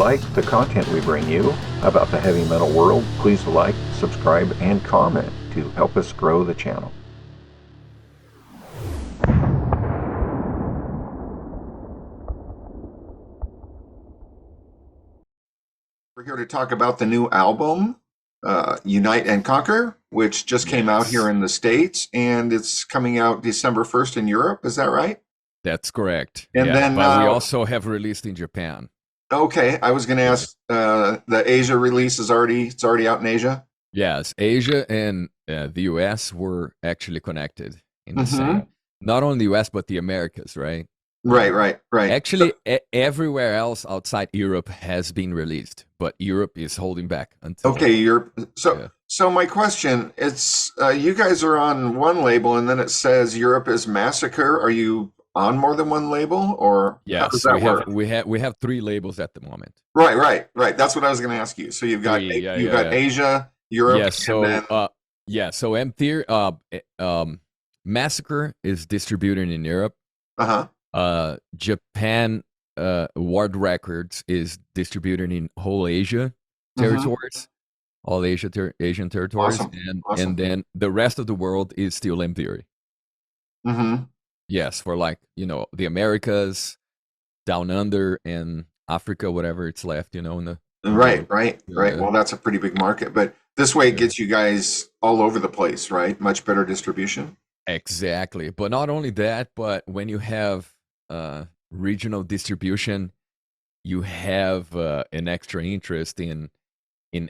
like the content we bring you about the heavy metal world, please like, subscribe, and comment to help us grow the channel. We're here to talk about the new album, Unite and Conquer, which just came out here in the States, and it's coming out December 1st in Europe. Is that right? That's correct. And then but we also have released in Japan. Okay, I was going to ask, the Asia release is already out in Asia? Yes, Asia and the US were actually connected in the same, not only the US, but the Americas, right? Right. Actually, everywhere else outside Europe has been released, but Europe is holding back until. Okay, so my question, it's you guys are on one label, and then it says Europe is Massacre. Are you on more than one label, or how does that work? We have 3 labels at the moment. Right. That's what I was going to ask you. So you've got Asia, Europe, So Massacre is distributed in Europe. Japan World Records is distributed in whole Asia territories, all Asian territories, awesome. And then the rest of the world is still M Theory. Yes, for the Americas, Down Under, and Africa, whatever it's left, in the right. Well, that's a pretty big market, but this way it gets you guys all over the place, right? Much better distribution. Exactly, but not only that, but when you have regional distribution, you have an extra interest in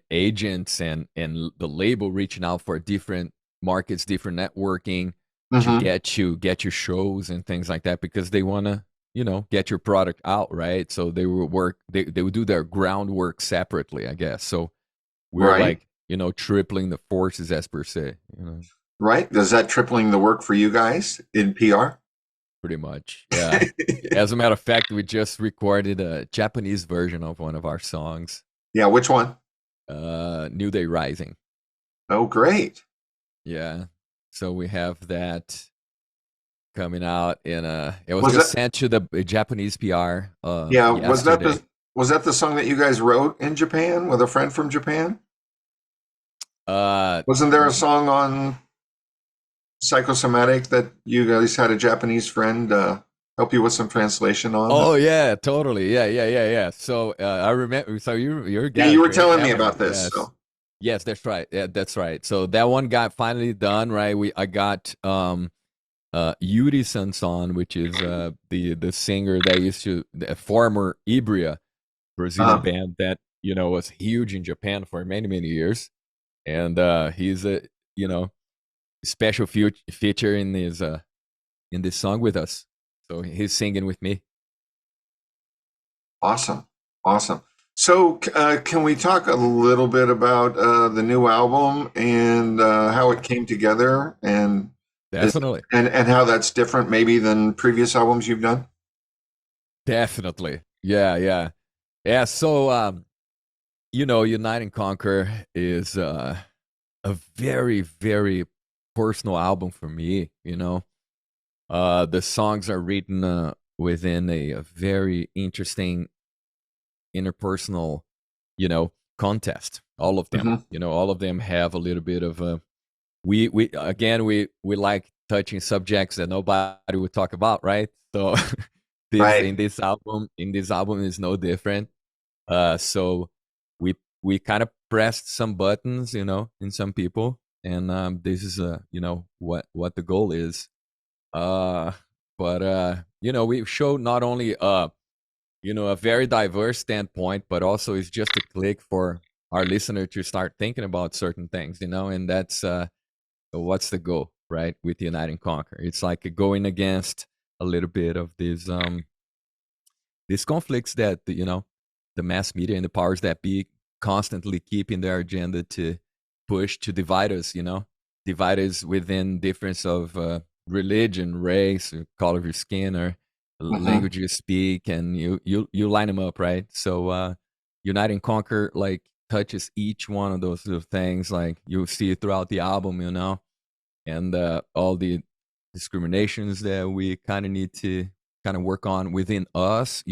agents and the label reaching out for different markets, different networking to get your shows and things like that, because they want to get your product out, right? So they will they would do their groundwork separately, I guess. So we're tripling the forces, as per se, Right. Does that tripling the work for you guys in PR? Pretty much, yeah. As a matter of fact, we just recorded a Japanese version of one of our songs. Yeah, which one? New Day Rising. Oh, great. Yeah. So we have that coming out in it was just sent to the Japanese PR. Yesterday. Was that the song that you guys wrote in Japan with a friend from Japan? Wasn't there a song on Psychosomatic that you guys had a Japanese friend help you with some translation on? Oh yeah, totally. Yeah. So I remember. So you're you were telling me about this. Yes. So. Yes, that's right. Yeah, that's right. So that one got finally done, right? I got Yuri Sanson, which is the singer that used to, the former Ibria Brazilian band that was huge in Japan for many years, and he's a special feature in this song with us. So he's singing with me. Awesome. So can we talk a little bit about the new album and how it came together, and definitely and how that's different maybe than previous albums you've done? Definitely. Yeah. So Unite and Conquer is a very, very personal album for me. The songs are written within a very interesting interpersonal contest. All of them. All of them have a little bit of we like touching subjects that nobody would talk about, right? So in this album is no different. So we kind of pressed some buttons in some people, and this is what the goal is. But we show not only a very diverse standpoint, but also it's just a click for our listener to start thinking about certain things, and that's what's the goal, right, with Unite and Conquer. It's like going against a little bit of these conflicts that the mass media and the powers that be constantly keep in their agenda to push to divide us within difference of religion, race, or color of your skin, or language you speak, and you line them up, right? So Unite and Conquer touches each one of those little things, you'll see it throughout the album, and all the discriminations that we kind of need to work on within us,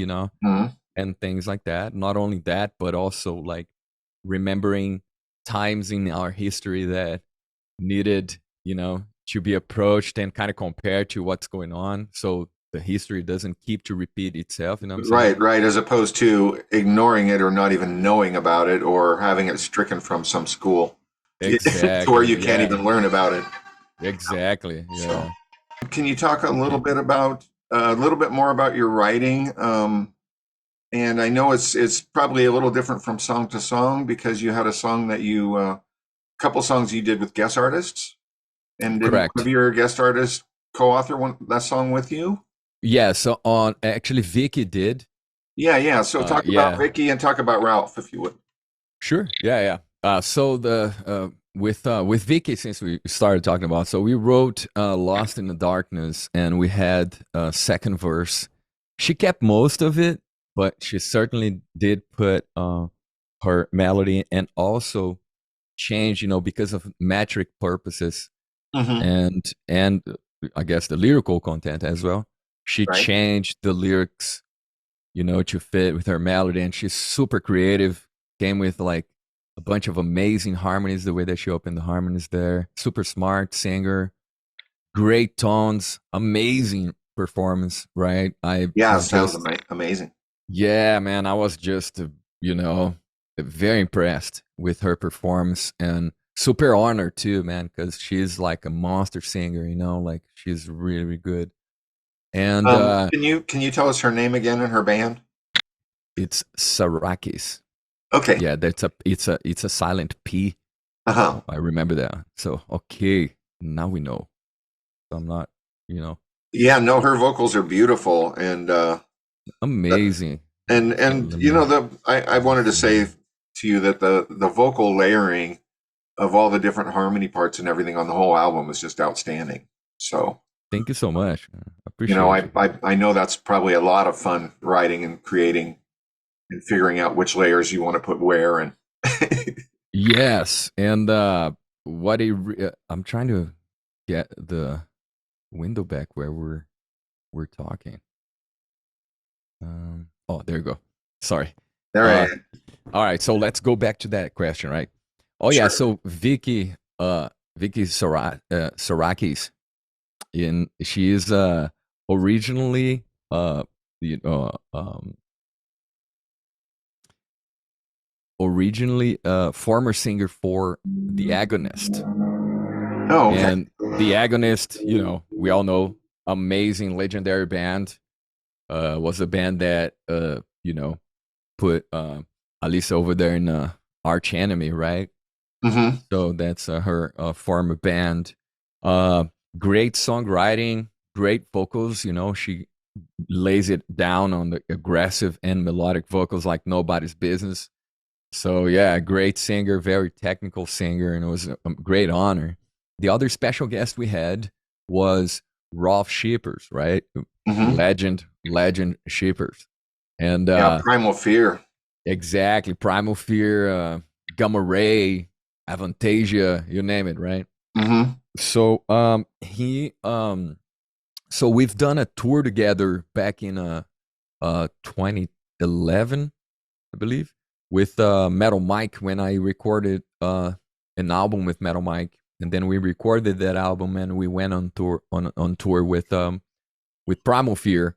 and things like that. Not only that, but also like remembering times in our history that needed, to be approached and kind of compared to what's going on. So the history doesn't keep to repeat itself. You know what I'm saying? Right, right. As opposed to ignoring it or not even knowing about it or having it stricken from some school to where Exactly. you can't Yeah. even learn about it. Exactly. So, Yeah. can you talk a little bit more about your writing? And I know it's probably a little different from song to song because you had a song that couple songs you did with guest artists, and didn't one of Correct. your guest artists co-author that song with you? Yeah. So on actually, Vicky did. Yeah, yeah. So talk about Yeah. Vicky and talk about Ralph, if you would. Sure. Yeah. Yeah. So the with Vicky, since we started talking about, so we wrote "Lost in the Darkness," and we had a second verse. She kept most of it, but she certainly did put her melody and also change, because of metric purposes Hmm. and I guess the lyrical content as well. She Right. changed the lyrics, to fit with her melody, and she's super creative. Came with like a bunch of amazing harmonies, the way that she opened the harmonies there. Super smart singer, great tones, amazing performance, right? I Yeah, was sounds just, amazing. yeah, man, I was just, very impressed with her performance and super honored too, man, because she's like a monster singer, like she's really, really good. And Can you tell us her name again and her band? it's Sarakis. Okay. Yeah, it's a silent P. Uh-huh. I remember that. So okay, now we know. So I'm not, you know, Yeah, no, her vocals are beautiful, amazing. and Let you me know I wanted to see say here. to you that the vocal layering of all the different harmony parts and everything on the whole album is just outstanding. So, Thank you so much. Man. you know, Appreciate you. I know that's probably a lot of fun writing and creating and figuring out which layers you want to put where and Yes, and I'm trying to get the window back where we're talking. Oh, there you go. Sorry. all Uh, right. all right. So let's go back to that question, right? Oh yeah. Sure. So Vicky Sarakis, she is originally you know originally former singer for The Agonist. Oh, okay. And The Agonist, we all know, amazing, legendary band. Was a band that put Alisa over there in Arch Enemy, right? Mm-hmm. So that's her former band. Great songwriting, great vocals. She lays it down on the aggressive and melodic vocals like nobody's business. So yeah, great singer, very technical singer, and it was a great honor. The other special guest we had was Rolf Shippers, right? Mm-hmm. Legend Shippers, and Yeah, Primal Fear. exactly Primal Fear, Gamma Ray, Avantasia, you name it, right? Mm-hmm. So so we've done a tour together back in 2011, I believe, with Metal Mike when I recorded an album with Metal Mike, and then we recorded that album and we went on tour with Primal Fear,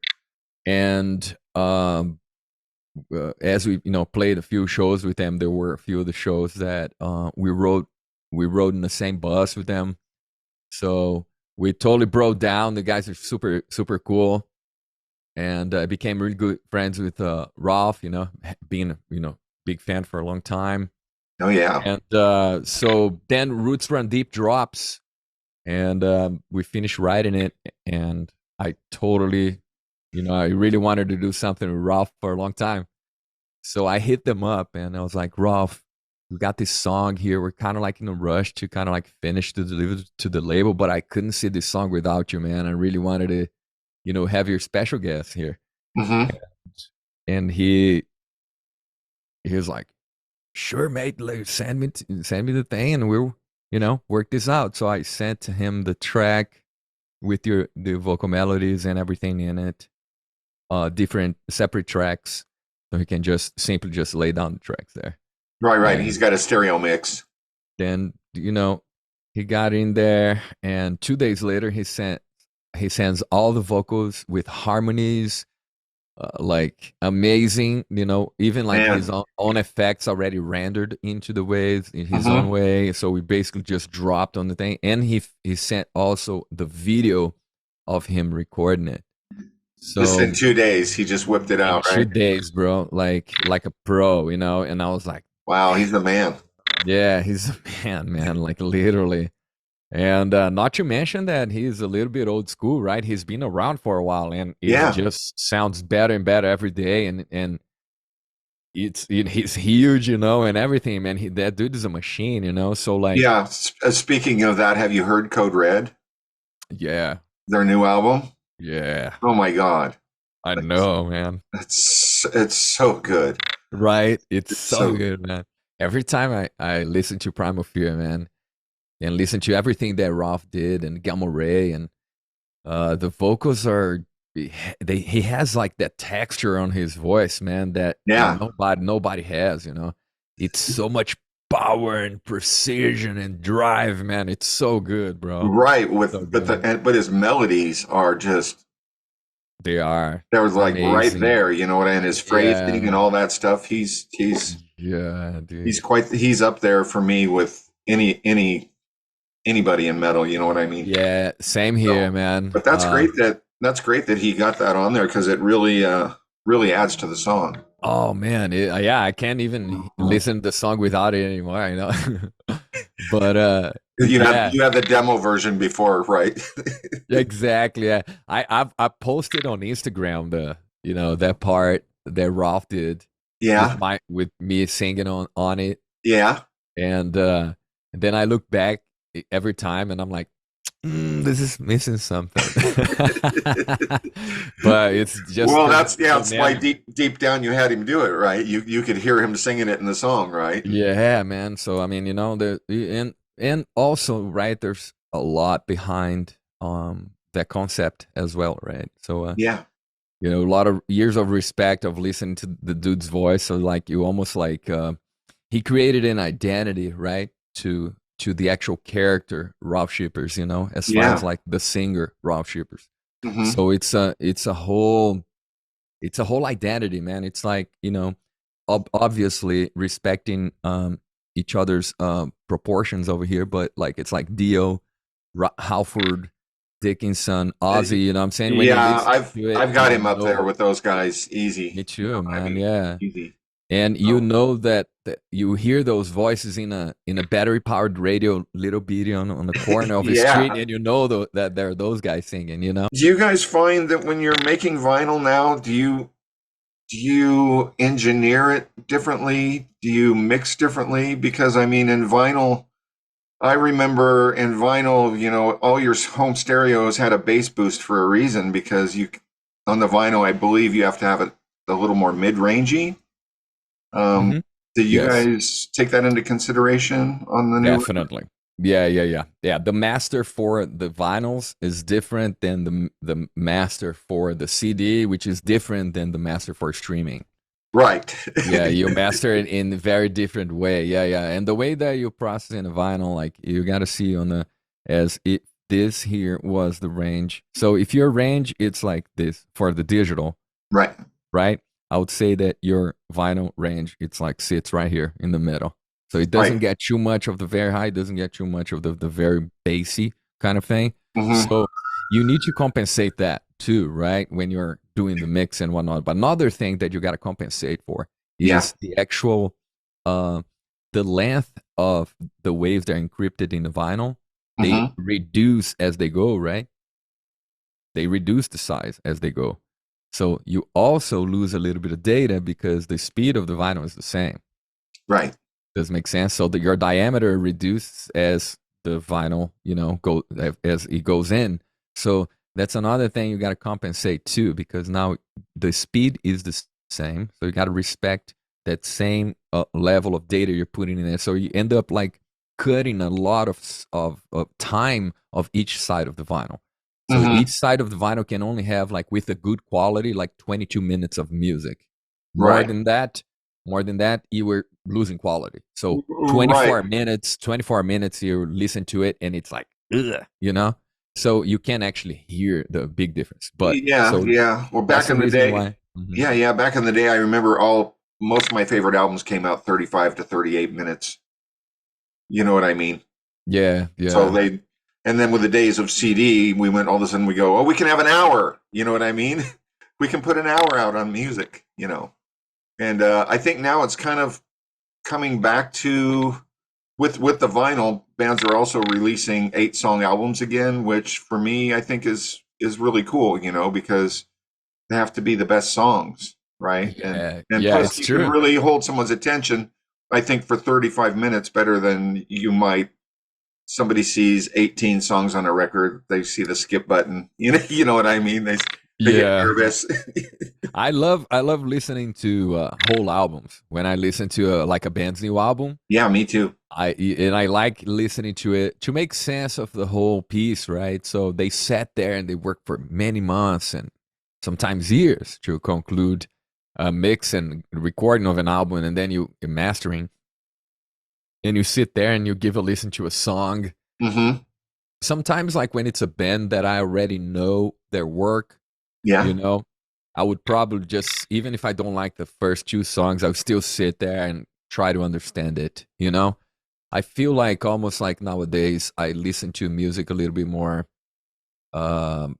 and as we played a few shows with them, there were a few of the shows that we rode in the same bus with them, so we totally broke down. The guys are super super cool, and I became really good friends with Ralph. Being big fan for a long time, Oh yeah. and so then Roots Run Deep drops, and we finished writing it, and I totally, I really wanted to do something with Ralph for a long time, so I hit them up, and I was like, Ralph, we got this song here. We're kind of like in a rush to kind of like finish to deliver to the label, but I couldn't see this song without you, man. I really wanted to, have your special guest here. Mm-hmm. And he was like, sure, mate, like, send me the thing, and we'll, work this out. So I sent to him the track with the vocal melodies and everything in it, different separate tracks. so he can just simply just lay down the tracks there. Right. And He's got a stereo mix. then he got in there, and 2 days later he sends all the vocals with harmonies, like amazing, even like Man. his own effects already rendered into the waves in his Mhm. own way. So we basically just dropped on the thing, and he sent also the video of him recording it. Just in So 2 days, he just whipped it in out, two right? days, bro, like a pro, and I was like, Wow, he's the man. yeah, he's a man, like literally. And not to mention that he's a little bit old school, right? He's been around for a while, and it Yeah. just sounds better and better every day. And he's huge, and everything, man. That dude is a machine. So like, Yeah. Speaking of that, have you heard Code Red? yeah, Their new album? yeah, Oh my God. I know, man. It's so good. Right? It's so So good, man. Every time I listen to Primal Fear, man, and listen to everything that Ralph did and Gamma Ray, and the vocals are he has like that texture on his voice, man, that yeah. nobody has. It's so much power and precision and drive, man. It's so good, bro. Right. So But his melodies are just they're like right amazing. there, and his phrasing and all that stuff. He's Yeah, dude. he's up there for me with anybody in metal, you know what I mean? Yeah, same here, man. But that's great that he got that on there, because it really adds to the song. Oh man, yeah, I can't even listen to the song without it anymore. But You yeah, had the demo version before, right? exactly. Yeah. I posted on Instagram that part that Ralph did Yeah. with me singing on it, Yeah. and then I look back every time and I'm like, this is missing something. But it's just Well, that's so why deep down you had him do it, right? You could hear him singing it in the song, right? yeah, man. So I mean, and also, right, there's a lot behind that concept as well, right? So Yeah. a lot of years of respect of listening to the dude's voice. So like you almost like he created an identity, right, to the actual character Ralph Shippers, as far as like the singer Ralph Shippers. Mhm. So it's a whole identity, man. It's like, obviously respecting each other's proportions over here, but like it's like Dio, Halford, Dickinson, Ozzy, you know what I'm saying? When Yeah, it, I've got him up there with those guys, easy. me too, man. I mean, Yeah. easy. And you know that you hear those voices in a battery powered radio, little bitty on the corner of the street, and that there are those guys singing. Do you guys find that when you're making vinyl now, do you engineer it differently? Do you mix differently? Because I mean, in vinyl, I remember in vinyl, all your home stereos had a bass boost for a reason, because on the vinyl, I believe you have to have it a little more mid-rangey. Mhm. Did you Yes. guys take that into consideration on the new? Definitely. Yeah. The master for the vinyls is different than the master for the CD, which is different than the master for streaming. Right. Yeah, you master it in a very different way. Yeah. And the way that you process in a vinyl, like you got to see this here was the range. So if your range, it's like this for the digital, Right. right? I would say that your vinyl range, it's like sits right here in the middle. So it doesn't Right. get too much of the very high, doesn't get too much of the very bassy kind of thing. Mhm. So you need to compensate that too, right? When you're doing the mix and whatnot. But another thing that you got to compensate for Yeah. is the actual, the length of the waves that are encrypted in the vinyl. They Mhm. reduce as they go, right? They reduce the size as they go. So you also lose a little bit of data because the speed of the vinyl is the same. Right. Does make sense? So your diameter reduces as the vinyl, as it goes in. So that's another thing you got to compensate too, because now the speed is the same. So you got to respect that same level of data you're putting in there. So you end up like cutting a lot of time of each side of the vinyl. So Mhm. each side of the vinyl can only have, like, with a good quality, like 22 minutes of music. More Right. than that, you were losing quality. So Right. 24 minutes, you listen to it and it's like, ugh, you know? So you can actually hear the big difference. But Yeah, so yeah. Well, that's back the in the reason day, why. Mhm. yeah, yeah, back in the day, I remember most of my favorite albums came out 35 to 38 minutes. You know what I mean? Yeah, So yeah. and then with the days of CD, we went all of a sudden we go, oh, we can have an hour. You know what I mean? We can put an hour out on music, And I think now it's kind of coming back to with the vinyl bands are also releasing 8-song albums again, which for me I think is really cool, because they have to be the best songs, right? And Yeah, and yeah, plus it's you can true. really hold someone's attention, I think, for 35 minutes better than you might somebody sees 18 songs on a record, they see the skip button. You know what I mean? They get Yeah. nervous. I love listening to whole albums. When I listen to like a band's new album, Yeah, me too. I like listening to it to make sense of the whole piece, right? So they sat there and they worked for many months and sometimes years to conclude a mix and recording of an album, and then you're mastering, and you sit there and you give a listen to a song. Hmm. Sometimes, like when it's a band that I already know their work, Yeah. you know, I would probably just, even if I don't like the first two songs, I would still sit there and try to understand it, you know? I feel like almost like nowadays I listen to music a little bit more um,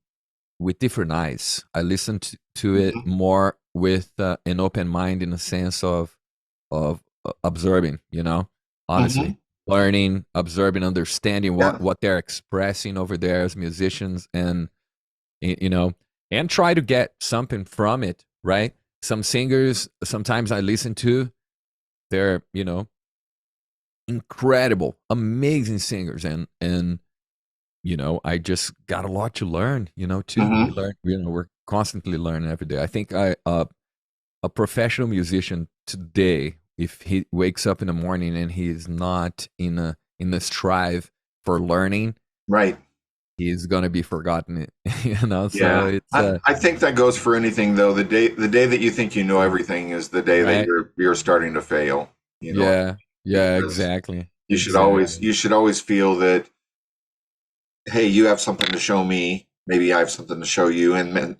with different eyes. I listen to it Hmm. more with an open mind in a sense of observing, honestly. Hmm. Learning, observing, understanding Yeah. what they're expressing over there as musicians, and you know, and try to get something from it, right? Some singers sometimes I listen to, they're, incredible, amazing singers, and I just got a lot to learn, too. We Hmm. learn, we're constantly learning every day. I think a professional musician today, if he wakes up in the morning and he is not in the strive for learning, Right. he's gonna be forgotten. So Yeah. it's I think that goes for anything though. The day that you think you know everything is the day that right. you're starting to fail. You know, Yeah, yeah, because exactly, you should exactly. always feel that, hey, you have something to show me. Maybe I have something to show you, and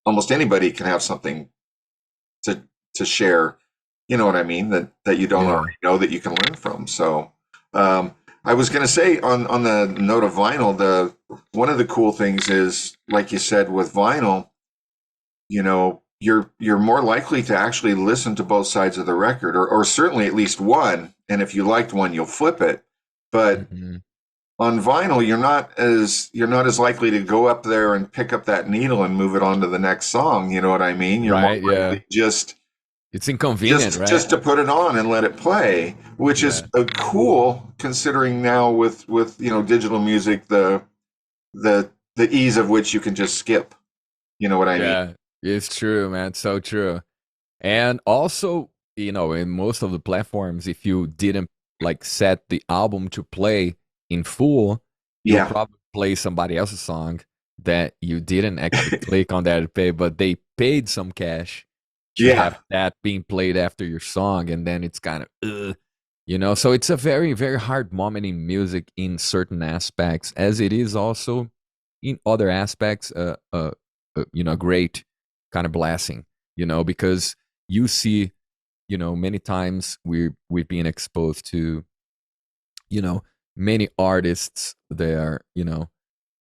almost anybody can have something to to share. You know what I mean? That you don't Yeah. already know that you can learn from. So, I was going to say on the note of vinyl, the one of the cool things is, like you said, with vinyl, you're more likely to actually listen to both sides of the record, or certainly at least one. And if you liked one, you'll flip it. But Mhm. on vinyl, you're not as likely to go up there and pick up that needle and move it on to the next song. You know what I mean? You're more Right, yeah. likely just It's inconvenient, just right? just to put it on and let it play, which is Yeah. cool considering now with digital music, the ease of which you can just skip. You know what I mean? Yeah. It's true, man, so true. And also, in most of the platforms, if you didn't like set the album to play in full, you'll Yeah. probably play somebody else's song that you didn't actually click on that to pay, but they paid some cash to have Yeah. that being played after your song, and then it's kind of, so it's a very, very hard moment in music in certain aspects, as it is also in other aspects, great kind of blessing, because you see, many times we've been exposed to, you know, many artists. They are,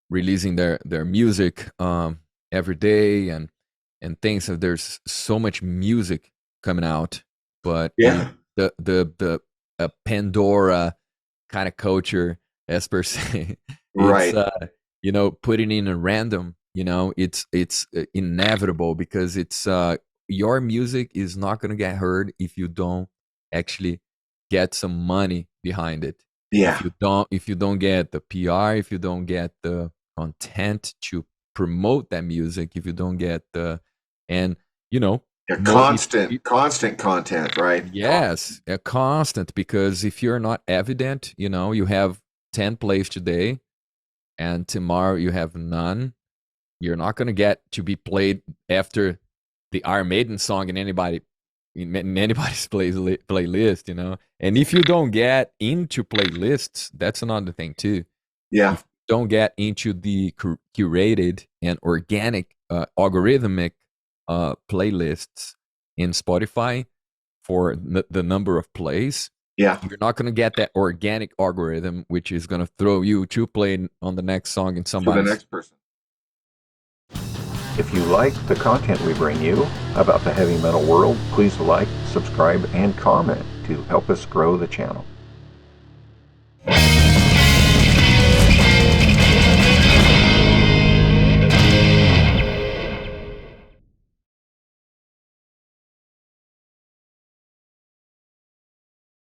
releasing their music every day, and things. So there's so much music coming out, but Yeah. the Pandora kind of culture, as per se, it's Right. putting in a random, it's inevitable, because it's your music is not going to get heard if you don't actually get some money behind it. Yeah. If you don't get the PR, if you don't get the content to promote that music, if you don't get the, and you know Yeah. mo if, Constant content, right? yes, a constant, because if you're not evident, you have 10 plays today and tomorrow you have none, you're not going to get to be played after the Iron Maiden song in anybody's playlist, you know. And if you don't get into playlists, that's another thing too. Yeah. If you don't get into the curated and organic algorithmic playlists in Spotify for the number of plays, Yeah. you're not going to get that organic algorithm, which is going to throw you to play on the next song in To somebody's. the next person. If you like the content we bring you about the heavy metal world, please like, subscribe, and comment to help us grow the channel.